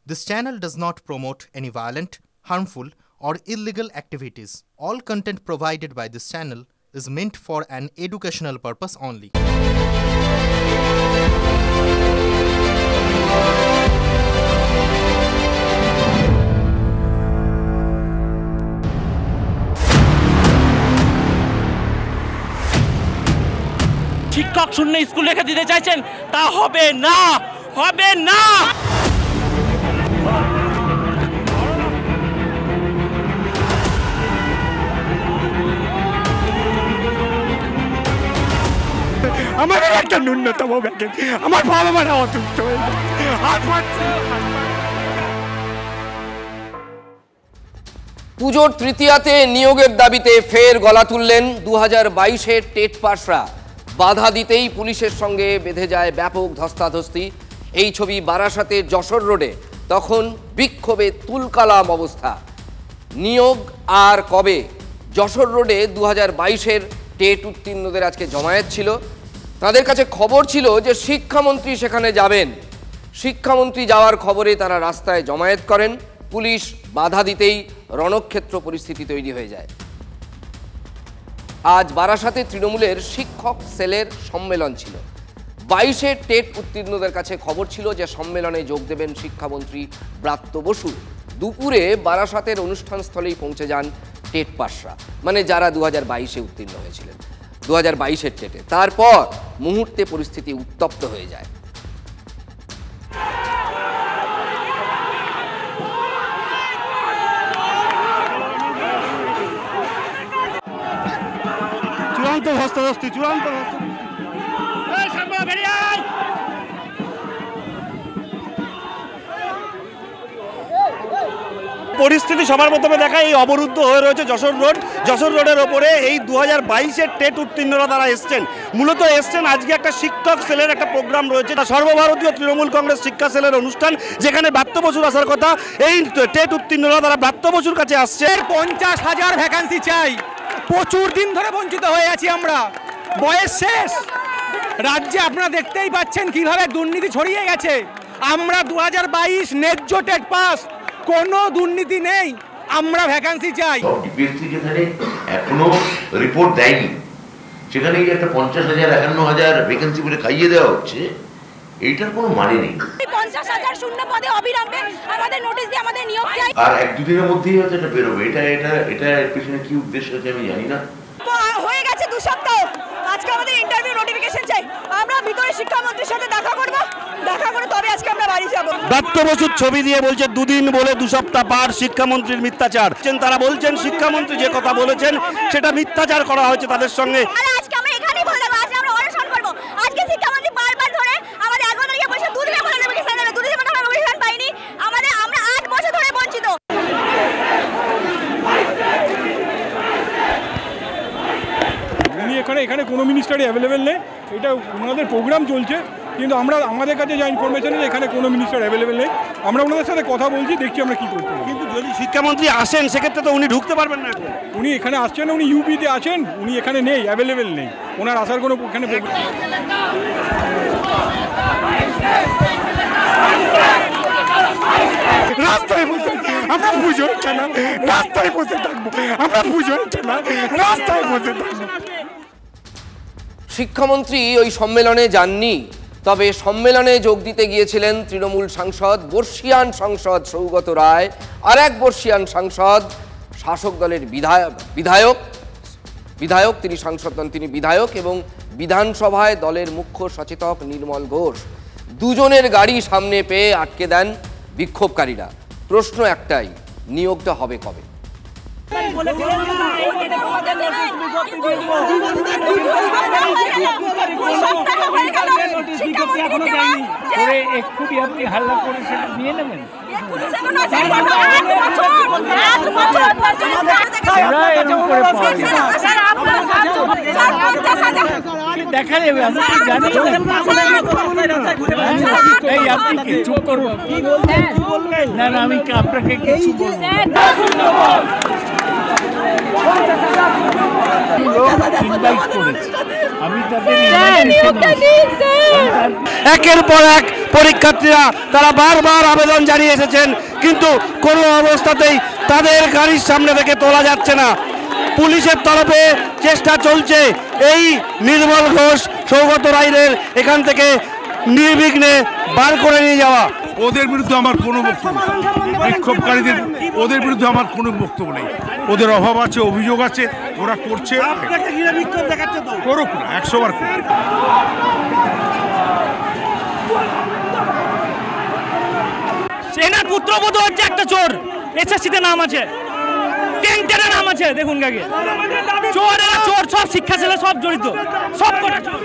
This channel does not promote any violent, harmful, or illegal activities. All content provided by this channel is meant for an educational purpose only. শিক্ষক শূন্য school রেখে দিতে চাইছেন, তা হবে না, হবে না। আমাদের একটা ন্যূনতম ভ্যাকেন্সি, আমার বাবা মারা অসুস্থ হয়ে যায়। পুজোর তৃতীয়াতে নিয়োগের দাবিতে ফের গলা তুললেন 2022-এর টেট পাসরা। বাধা দিতেই পুলিশের সঙ্গে বেঁধে যায় ব্যাপক ধস্তাধস্তি। এই ছবি বারাসাতের যশোর রোডে, তখন বিক্ষোভে তুলকালাম অবস্থা। নিয়োগ আর কবে? যশোর রোডে 2022-এর টেট উত্তীর্ণদের আজকে জমায়েত ছিল। তাদের কাছে খবর ছিল যে শিক্ষামন্ত্রী সেখানে যাবেন। শিক্ষামন্ত্রী যাওয়ার খবরে তারা রাস্তায় জমায়েত করেন। পুলিশ বাধা দিতেই রণক্ষেত্র পরিস্থিতি তৈরি হয়ে যায়। আজ বারাসাতে তৃণমূলের শিক্ষক সেলের সম্মেলন ছিল। 22-এর টেট উত্তীর্ণদের কাছে খবর ছিল যে সম্মেলনে যোগ দেবেন শিক্ষামন্ত্রী ব্রাত্য বসু। দুপুরে বারাসাতের অনুষ্ঠানস্থলেই পৌঁছে যান টেট পাসরা, মানে যারা 2022-এ উত্তীর্ণ হয়েছিলেন 2022-এর টেটে। তারপর মুহূর্তে পরিস্থিতি উত্তপ্ত হয়ে যায়। চূড়ান্ত ধস্তাধস্তি, চূড়ান্ত পরিস্থিতি সবার প্রথমে দেখা এই অবরুদ্ধ হয়ে রয়েছে যশোর রোড। যশোর রোডের ওপরে এই 2022-এর টেট উত্তীর্ণরা তারা এসছেন, মূলত এসছেন আজকে একটা শিক্ষক সেলের একটা প্রোগ্রাম রয়েছে, সর্বভারতীয় তৃণমূল কংগ্রেস শিক্ষা সেলের অনুষ্ঠান, যেখানে ব্রাত্য বসুর আসার কথা। এই টেট উত্তীর্ণরা তারা ব্রাত্য বসুর কাছে আসছে। 50,000 ভ্যাকান্সি চাই, প্রচুর দিন ধরে বঞ্চিত হয়ে আছি আমরা, বয়স শেষ। রাজ্যে আপনারা দেখতেই পাচ্ছেন কিভাবে দুর্নীতি ছড়িয়ে গেছে। আমরা 2022 ন্যায্য টেট পাস, কোনো দুর্নীতি নেই, আমরা ভ্যাকান্সি চাই। ডিপিএসসি যেখানে এখনো রিপোর্ট দেয়নি, সেখানে এই একটা 50,000 51,000 ভ্যাকেন্সি বলে খাইয়ে দেওয়া হচ্ছে, এইটার কোনো মানে নেই। 50,000 শূন্য পদে অবিলম্বে আমাদের নোটিশ দিয়ে আমাদের নিয়োগ চাই। আর এক দুদিনের মধ্যেই হয়তো এটা বেরোবে। এটা পিছনে কি উদ্দেশ্য আছে আমি জানি না। হয়ে গেছে 2 সপ্তাহ, আজকে আমাদের ইন্টারভিউ নোটিফিকেশন চাই। আমরা ভিতরে শিক্ষামন্ত্রীর সাথে দেখা করব, দেখা করে তবে আজকে আমরা বাড়ি যাব। ব্রাত্য বসুর ছবি দিয়ে বলছে 2 দিন বলে 2 সপ্তাহ পার, শিক্ষামন্ত্রীর মিথ্যাচার। তারা বলছেন শিক্ষামন্ত্রী যে কথা বলেছেন সেটা মিথ্যাচার করা হয়েছে তাদের সঙ্গে। আজকে আমরা এখানেই বলে দেব, আজকে আমরা অনশন করব। আজকে শিক্ষামন্ত্রী বারবার ধরে আমাদের 11 তারিখে বসে 2 দিনের মধ্যে নোটিফিকেশন দেবে, 2 দিনের মধ্যে আমরা নোটিফিকেশন পাইনি। আমরা 8 বছর ধরে বঞ্চিত। এখানে কোনো মিনিস্টারই অ্যাভেলেবেল নেই, এটা ওনাদের প্রোগ্রাম চলছে, কিন্তু আমাদের কাছে যা ইনফরমেশন আছে এখানে কোনো মিনিস্টার অ্যাভেলেবেল নেই। আমরা ওনাদের সাথে কথা বলছি, দেখছি আমরা কী করতে পারি। কিন্তু যদি শিক্ষামন্ত্রী আসেন সেক্ষেত্রে তো উনি ঢুকতে পারবেন না। উনি এখানে আসছেন, উনি ইউপিতে আছেন, উনি এখানে নেই, অ্যাভেলেবেল নেই, ওনার আসার কোনো এখানে রাস্তায় বসে আমরা পুজো হচ্ছে না, রাস্তায় বসে থাকবো, আমরা পুজো হচ্ছে না, রাস্তায় বসে থাকবো। শিক্ষামন্ত্রী ওই সম্মেলনে যাননি, তবে সম্মেলনে যোগ দিতে গিয়েছিলেন তৃণমূল সাংসদ, বর্ষিয়ান সাংসদ সৌগত রায়, আর এক বর্ষিয়ান সাংসদ, শাসক দলের বিধায়ক, তিনি সাংসদ নন, তিনি বিধায়ক, এবং বিধানসভায় দলের মুখ্য সচেতক নির্মল ঘোষ। দুজনের গাড়ি সামনে পেয়ে আটকে দেন বিক্ষোভকারীরা। প্রশ্ন একটাই, নিয়োগটা হবে কবে? হাল্লা করে সেটা নিয়ে নেবেন। দেখা যাবে, আমি জানি আপনি চুপ করবো না, আমি আপনাকে কিছু বলবো। আমি তাদের একের পর এক পরীক্ষার্থীরা তারা বারবার আবেদন জানিয়ে এসেছেন, কিন্তু কোনো অবস্থাতেই তাদের গাড়ির সামনে থেকে তোলা যাচ্ছে না। পুলিশের তরফে চেষ্টা চলছে এই নির্মল ঘোষ, সৌগত রায়ের এখান থেকে নির্বিঘ্নে বার করে নিয়ে যাওয়া। ওদের বিরুদ্ধে আমার কোনো বক্তব্য নেই, বিক্ষোভকারীদের ওদের বিরুদ্ধে আমার কোনো বক্তব্য নেই। ওদের অভাব আছে, অভিযোগ আছে, ওরা করছে, করুক না, 100 বার করুক। সেনার পুত্রবধূ হচ্ছে একটা চোর, এসএসসিতে নাম আছে, টেন্টের নাম আছে, দেখুন কাকে চোর, চোর সব শিক্ষা ছেলে সব জড়িত, সব কটা চোর।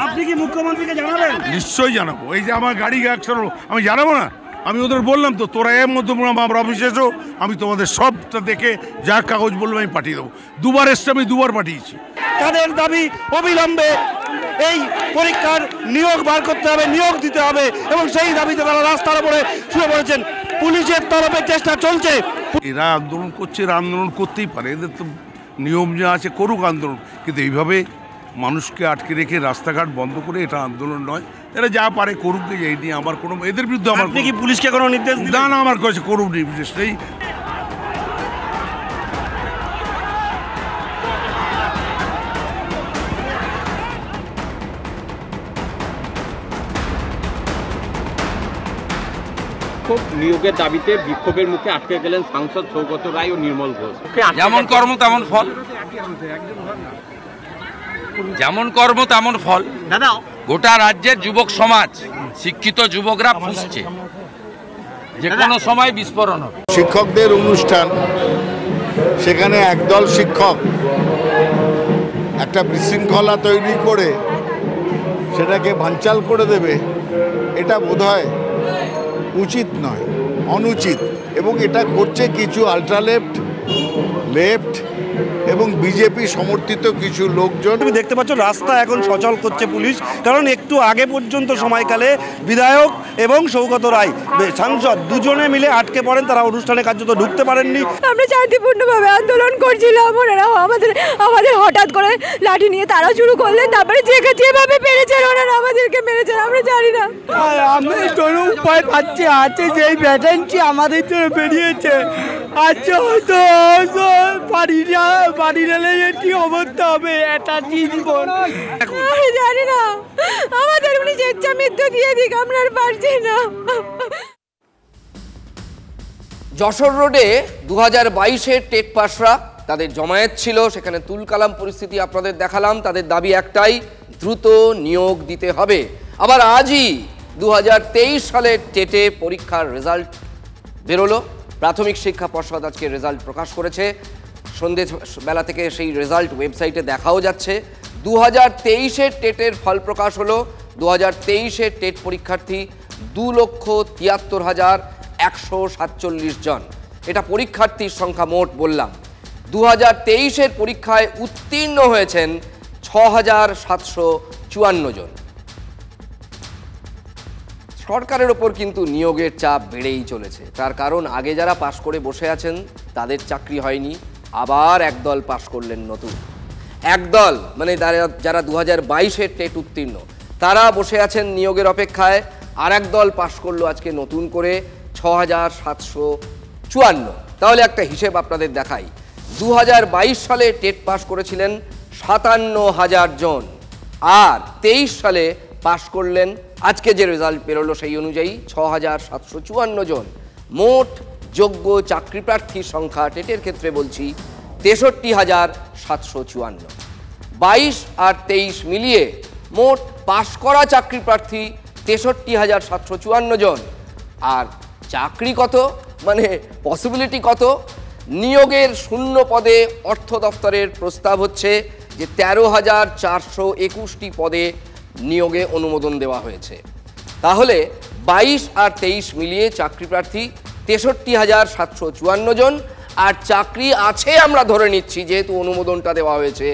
আপনি কি মুখ্যমন্ত্রীকে জানাবেন? নিশ্চয়ই জানাবো। এই যে আমার গাড়ি আমি জানাবো না, আমি ওদের বললাম তো, তোরা এর মধ্যে আমার অফিসে এসো, আমি তোমাদের সবটা দেখে যা কাগজ বলবো আমি পাঠিয়ে দেবো। দুবার এসছে, আমি দুবার পাঠিয়েছি। তাদের দাবি অবিলম্বে এই পরীক্ষার নিয়োগ বার করতে হবে, নিয়োগ দিতে হবে, এবং সেই দাবিতে তারা রাস্তার উপরে শুয়ে পড়েছেন। পুলিশের তরফে চেষ্টা চলছে। এরা আন্দোলন করছে, এরা আন্দোলন করতেই পারে, এদের তো নিয়ম যা আছে, করুক আন্দোলন, কিন্তু এইভাবে মানুষকে আটকে রেখে রাস্তাঘাট বন্ধ করে এটা আন্দোলন নয়। এরা যা পারে করুক, এই নিয়ে আমার কোনো, এদের বিরুদ্ধে আমার কি পুলিশকে কোনো নির্দেশ না, না আমার কাছে করুক নির্দেশ নেই। নিয়োগের দাবিতে বিক্ষোভের মুখে আটকে গেলেন সাংসদ সৌগত রায় ও নির্মল ঘোষ। যেমন কর্ম তেমন ফল, যেমন কর্ম তেমন ফল। গোটা রাজ্যের যুবক সমাজ, শিক্ষিত যুবকরা ফুঁসছে, যে কোনো সময় বিস্ফোরণ হবে। শিক্ষকদের অনুষ্ঠান, সেখানে একদল শিক্ষক একটা বিশৃঙ্খলা তৈরি করে সেটাকে ভাঞ্চাল করে দেবে, এটা বোধহয় উচিত নয়, অনুচিত। এবং এটা করছে কিছু আল্ট্রালেফট, লেফট এবং বিজেপি সমর্থিত কিছু লোকজন। তুমি দেখতে পাচ্ছ রাস্তা এখন সচল করছে পুলিশ, কারণ একটু আগে পর্যন্ত সময়কালে বিধায়ক এবং সৌগত রায় সাংসদ দুজনে মিলে আটকে পড়েন, তারা অনুষ্ঠানে কার্যত ঢুকতে পারেননি। আমরা শান্তিপূর্ণভাবে আন্দোলন করছিলাম, ওনারা আমাদের হঠাৎ করে লাঠি নিয়ে তারা শুরু করলেন, তারপরে যেভাবে পেরেছেন ওনারা আমাদেরকে মেরেছেন, আমরা জানি না। আমি কোনো উপায় পাচ্ছি, আছে যেই ভ্যাকেন্সি আমাদের জন্য বেরিয়েছে, আচ্ছা হয়তো বাড়ি রেলে কি অবস্থা হবে, এটা জীবন জানি না। আমাদের উনি স্বেচ্ছা মৃত্যু দিয়ে দিক, আমরা আর পারছি না। যশোর রোডে 2022-এর টেট পাসরা তাদের জমায়েত ছিল, সেখানে তুলকালাম পরিস্থিতি আপনাদের দেখালাম। তাদের দাবি একটাই, দ্রুত নিয়োগ দিতে হবে। আবার আজই 2023 সালের টেটে পরীক্ষার রেজাল্ট বেরোলো। প্রাথমিক শিক্ষা পর্ষদ আজকে রেজাল্ট প্রকাশ করেছে, সন্ধ্যে বেলা থেকে সেই রেজাল্ট ওয়েবসাইটে দেখাও যাচ্ছে। 2023-এর টেটের ফল প্রকাশ হলো। 2023-এর টেট পরীক্ষার্থী 2,73,147 জন। এটা পরীক্ষার্থীর সংখ্যা মোট বললাম। 2023-এর পরীক্ষায় উত্তীর্ণ হয়েছেন 6,754 জন। সরকারের ওপর কিন্তু নিয়োগের চাপ বেড়েই চলেছে। তার কারণ আগে যারা পাশ করে বসে আছেন তাদের চাকরি হয়নি, আবার একদল পাশ করলেন নতুন। একদল মানে যারা 2022-এর টেট উত্তীর্ণ তারা বসে আছেন নিয়োগের অপেক্ষায়, আর একদল পাশ করলো আজকে নতুন করে 6,754। তাহলে একটা হিসেব আপনাদের দেখাই। 2022 সালে টেট পাশ করেছিলেন 57,000 জন, আর 23 সালে পাশ করলেন, আজকে যে রেজাল্ট বেরোলো সেই অনুযায়ী 6,754 জন। মোট যোগ্য চাকরি প্রার্থীর সংখ্যা টেটের ক্ষেত্রে বলছি 63,754। 22 আর 23 মিলিয়ে মোট পাশ করা চাকরি প্রার্থী 63,754 জন। আর চাকরি কত, মানে পসিবিলিটি কত? নিয়োগের শূন্য পদে অর্থ দপ্তরের প্রস্তাব হচ্ছে যে 13,421টি পদে নিয়োগে অনুমোদন দেওয়া হয়েছে। তাহলে 22 আর 23 মিলিয়ে চাকরি প্রার্থী 63,754 জন। আর চাকরি আছে আমরা ধরে নিচ্ছি, যেহেতু অনুমোদনটা দেওয়া হয়েছে,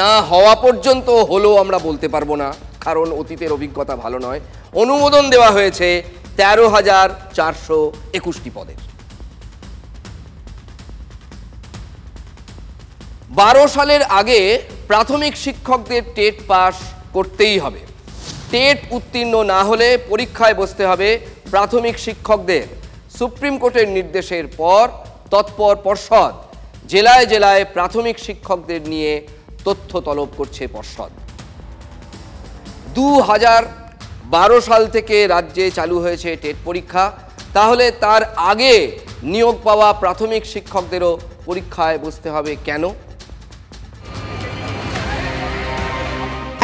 না হওয়া পর্যন্ত হলেও আমরা বলতে পারবো না, কারণ অতীতের অভিজ্ঞতা ভালো নয়। অনুমোদন দেওয়া হয়েছে 13,421টি পদের। 12 সালের আগে প্রাথমিক শিক্ষকদের টেট পাস করতেই হবে। টেট উত্তীর্ণ না হলে পরীক্ষায় বসতে হবে প্রাথমিক শিক্ষকদের। সুপ্রিম কোর্টের নির্দেশের পর তৎপর পর্ষদ। জেলায় জেলায় প্রাথমিক শিক্ষকদের নিয়ে তথ্য তলব করছে পর্ষদ। 2012 সাল থেকে রাজ্যে চালু হয়েছে টেট পরীক্ষা, তাহলে তার আগে নিয়োগ পাওয়া প্রাথমিক শিক্ষকদেরও পরীক্ষায় বসতে হবে কেন?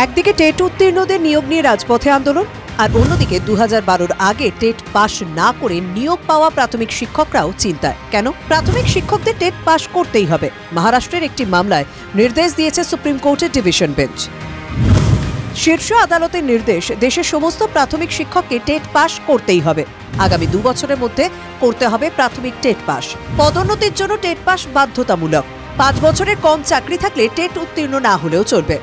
একদিকে টেট উত্তীর্ণদের নিয়োগ নিয়ে রাজপথে আন্দোলন, আর অন্যদিকে 2012 আগে টেট পাশ না করে নিয়োগ পাওয়া প্রাথমিক শিক্ষকরাও চিন্তায়। কেন? প্রাথমিক শিক্ষকদের টেট পাশ করতেই হবে। মহারাষ্ট্রের একটি মামলায় নির্দেশ দিয়েছে সুপ্রিম কোর্টের ডিভিশন বেঞ্চ। শীর্ষ আদালতের নির্দেশ, দেশের সমস্ত প্রাথমিক শিক্ষককে টেট পাশ করতেই হবে। আগামী 2 বছরের মধ্যে করতে হবে প্রাথমিক টেট পাশ। পদোন্নতির জন্য টেট পাশ বাধ্যতামূলক। 5 বছরের কম চাকরি থাকলে টেট উত্তীর্ণ না হলেও চলবে।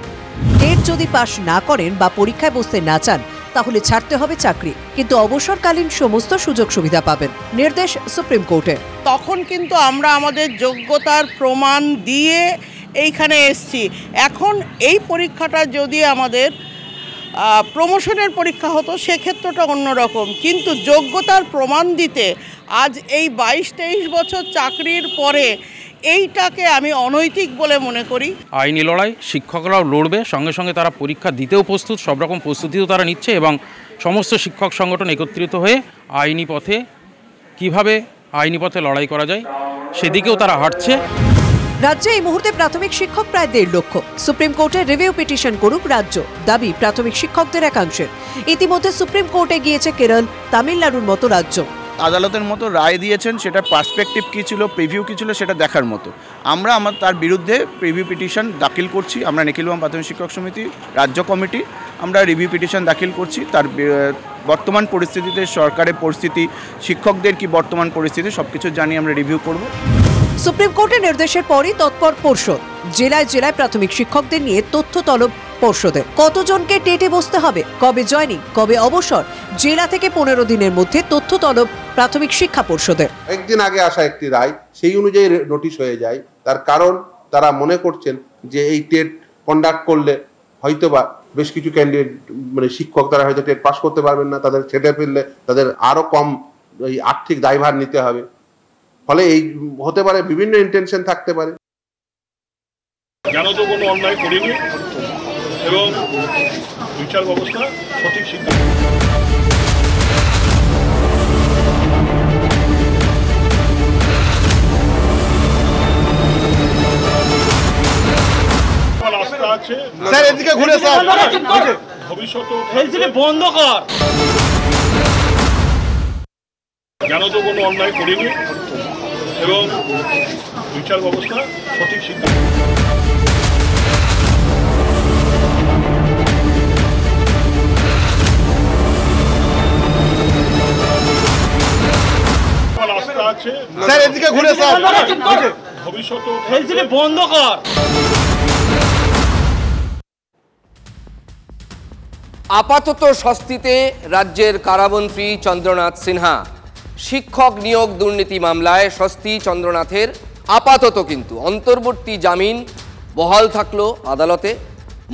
টেট যদি পাশ না করেন বা পরীক্ষায় বসতে না চান তাহলে ছাড়তে হবে চাকরি, কিন্তু অবসরকালীন সমস্ত সুযোগ সুবিধা পাবেন। নির্দেশ সুপ্রিম কোর্টের। তখন কিন্তু আমরা আমাদের যোগ্যতার প্রমাণ দিয়ে এইখানে এসছি। এখন এই পরীক্ষাটা যদি আমাদের প্রমোশনের পরীক্ষা হতো সেক্ষেত্রটা অন্যরকম, কিন্তু যোগ্যতার প্রমাণ দিতে আজ এই 22-23 বছর চাকরির পরে এইটাকে আমি অনৈতিক বলে মনে করি। আইনি লড়াই, শিক্ষকরাও লড়বে, সঙ্গে সঙ্গে তারা পরীক্ষা দিতেও প্রস্তুত, সব রকম প্রস্তুতিও তারা নিচ্ছে এবং সমস্ত শিক্ষক সংগঠন একত্রিত হয়ে আইনি পথে কিভাবে আইনি পথে লড়াই করা যায় সেদিকেও তারা হাঁটছে। রাজ্যে এই মুহূর্তে প্রাথমিক শিক্ষক প্রায় 1.5 লক্ষ। সুপ্রিম কোর্টে রিভিউ পিটিশন করুক রাজ্য, দাবি প্রাথমিক শিক্ষকদের একাংশের। ইতিমধ্যে সুপ্রিম কোর্টে গিয়েছে কেরল, তামিলনাড়ুর মতো রাজ্য। আদালতের মতো রায় দিয়েছেন, সেটা পার্সপেক্টিভ কী ছিল, প্রিভিউ কী ছিল সেটা দেখার মতো। আমরা তার বিরুদ্ধে প্রিভিউ পিটিশন দাখিল করছি। আমরা নিখিলবঙ্গ প্রাথমিক শিক্ষক সমিতি রাজ্য কমিটি আমরা রিভিউ পিটিশন দাখিল করছি। তার বর্তমান পরিস্থিতিতে, সরকারের পরিস্থিতি, শিক্ষকদের কি বর্তমান পরিস্থিতি সব কিছু জানিয়ে আমরা রিভিউ করব। সুপ্রিম কোর্টের নির্দেশের পরই তৎপর পর্ষদ। জেলায় জেলায় প্রাথমিক শিক্ষকদের নিয়ে তথ্য তলব পর্ষদের। কতজনকে টেটে বসতে হবে, কবে জয়েনিং, কবে অবসর, জেলা থেকে 15 দিনের মধ্যে তথ্য তলব প্রাথমিক শিক্ষা পর্ষদের। একদিন আগে আসা একটি রায় সেই অনুযায়ী নোটিশ হয়ে যায়। তার কারণ তারা মনে করছেন যে এই টেট কন্ডাক্ট করলে হয়তোবা বেশ কিছু ক্যান্ডিডেট মানে শিক্ষক তারা হয়তো টেট পাস করতে পারবেন না, তাদের ছেটে ফেললে তাদের আরো কম এই আর্থিক দায়ভার নিতে হবে। ফলে এই হতে পারে বিভিন্ন ইন্টেনশন থাকতে পারে। জানো তো কোনো অন্যায় করিনি এবং বিচার ব্যবস্থা সঠিক সিদ্ধান্ত। আস্থা আছে স্যার, এদিকে ঘুরে স্যার, ভবিষ্যতে বন্ধ কর। জানো তো কোনো অন্যায় করিনি এবং বিচার ব্যবস্থা সঠিক সিদ্ধান্ত। আস্থা আছে স্যার, এদিকে ঘুরে স্যার, ভবিষ্যতে বন্ধ কর। আপাতত স্বস্তিতে রাজ্যের কারামন্ত্রী চন্দ্রনাথ সিনহা। শিক্ষক নিয়োগ দুর্নীতি মামলায় স্বস্তি চন্দ্রনাথের। আপাতত কিন্তু অন্তর্বর্তী জামিন বহাল থাকলো আদালতে।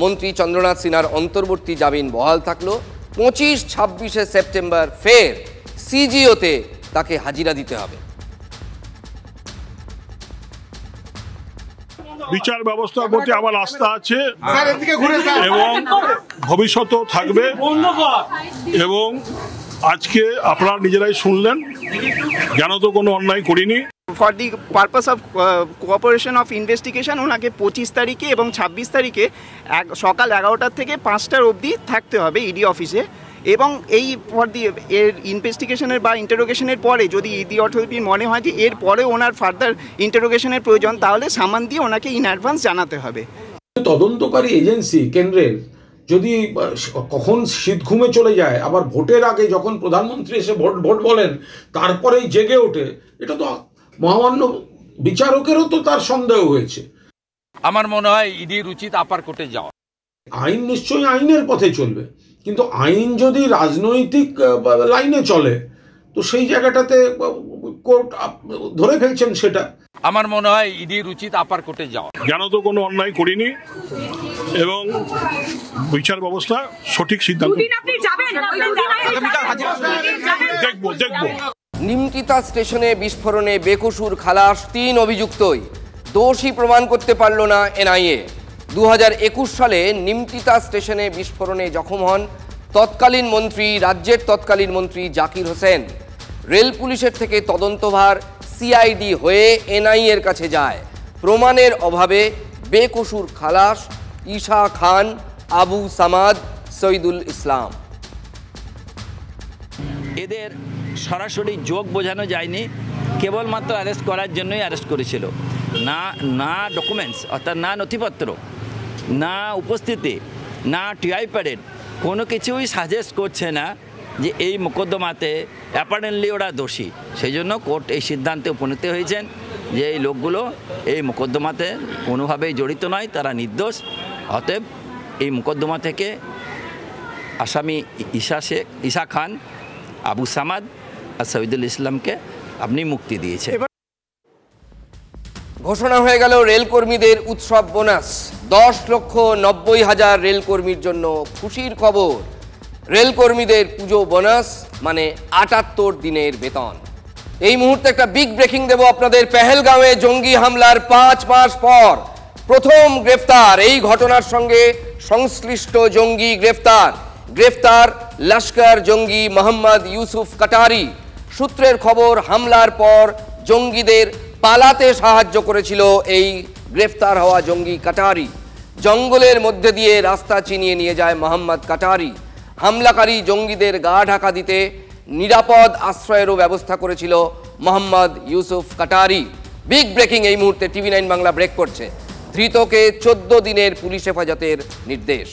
মন্ত্রী চন্দ্রনাথ সিনহার অন্তর্বর্তী জামিন বহাল থাকলো। 25-26 সেপ্টেম্বর ফের সিজিওতে তাকে হাজিরা দিতে হবে। বিচার ব্যবস্থার প্রতি আমার আস্থা আছে এবং ভবিষ্যতেও থাকবে। এবং আজকে আপনারা নিজেরাই শুনলেন, জানো তো কোনো অন্যায় করিনি। For the purpose of cooperation of investigation ওনাকে 25 তারিখে এবং 26 তারিখে সকাল 11টার থেকে 5টার অবধি থাকতে হবে ইডি অফিসে। এবং এই ফর দি এর ইনভেস্টিগেশনের বা ইন্টারোগেশনের পরে যদি ইডি অথরিটির মনে হয় যে এর পরে ওনার ফার্দার ইন্টারোগেশনের প্রয়োজন, তাহলে সামান দিয়ে ওনাকে ইন অ্যাডভান্স জানাতে হবে। তদন্তকারী এজেন্সি কেন্দ্রের যদি কখন শীত ঘুমে চলে যায়, আবার ভোটের আগে যখন প্রধানমন্ত্রী এসে ভোট বলেন তারপরেই জেগে ওঠে, এটা তো মহামান্য বিচারকেরও তো তার সন্দেহ হয়েছে। আমার মনে হয় ইডির উচিত আপার কোর্টে যাওয়া। আইন নিশ্চয়ই আইনের পথে চলবে, কিন্তু আইন যদি রাজনৈতিক লাইনে চলে তো সেই জায়গাটাতে কোর্ট ধরে ফেলছেন সেটা। আমার মনে হয় ইডির উচিত আপার কোর্টে যাওয়া। জ্ঞানত কোনো অন্যায় করিনি এবং বিচার ব্যবস্থা সঠিক সিদ্ধান্ত দেখবো। নিমতিতা স্টেশনে বিস্ফোরণে বেকসুর খালাস 3 অভিযুক্তই, দোষী প্রমাণ করতে পারল না এনআইএ। 2021 সালে নিমতিতা স্টেশনে বিস্ফোরণে জখম হন রাজ্যের তৎকালীন মন্ত্রী জাকির হোসেন। রেল পুলিশের থেকে তদন্তভার সিআইডি হয়ে এনআইএর কাছে যায়। প্রমাণের অভাবে বেকসুর খালাস ঈশা খান, আবু সামাদ, শহীদুল ইসলাম। এদের সরাসরি যোগ বোঝানো যায়নি, কেবলমাত্র অ্যারেস্ট করার জন্যই অ্যারেস্ট করেছিল। না ডকুমেন্টস অর্থাৎ না নথিপত্র, না উপস্থিতি, না টিআই প্যারেড, কোনো কিছুই সাজেস্ট করছে না যে এই মোকদ্দমাতে অ্যাপারেন্টলি ওরা দোষী। সেই জন্য কোর্ট এই সিদ্ধান্তে উপনীত হয়েছেন যে এই লোকগুলো এই মোকদ্দমাতে কোনোভাবেই জড়িত নয়, তারা নির্দোষ। অতএব এই মোকদ্দমা থেকে আসামি ঈশা খান, আবু সামাদ আর শহীদুল ইসলামকে আপনি মুক্তি দিয়েছে। ঘোষণা হয়ে গেল রেলকর্মীদের উৎসব বোনাস। 10,90,000 রেলকর্মীর জন্য খুশির খবর। রেলকর্মীদের পুজো বোনাস মানে 78 দিনের বেতন। এই মুহূর্তে একটা বিগ ব্রেকিং দেব আপনাদের। পেহেলগাঁওয়ে জঙ্গি হামলার 5 মাস পর প্রথম গ্রেফতার। এই ঘটনার সঙ্গে সংশ্লিষ্ট জঙ্গি গ্রেফতার লস্কর জঙ্গি মোহাম্মদ ইউসুফ কাটারি। সূত্রের খবর, হামলার পর জঙ্গিদের পালাতে সাহায্য করেছিল এই গ্রেফতার হওয়া জঙ্গি কাটারি। জঙ্গলের মধ্যে দিয়ে রাস্তা চিনিয়ে নিয়ে যায় মোহাম্মদ কাটারি। হামলাকারী জঙ্গিদের গা ঢাকা দিতে নিরাপদ আশ্রয়েরও ব্যবস্থা করেছিল মোহাম্মদ ইউসুফ কাটারি। বিগ ব্রেকিং এই মুহূর্তে। TV9 বাংলা ব্রেক করছে। ধৃতকে 14 দিনের পুলিশ হেফাজতের নির্দেশ।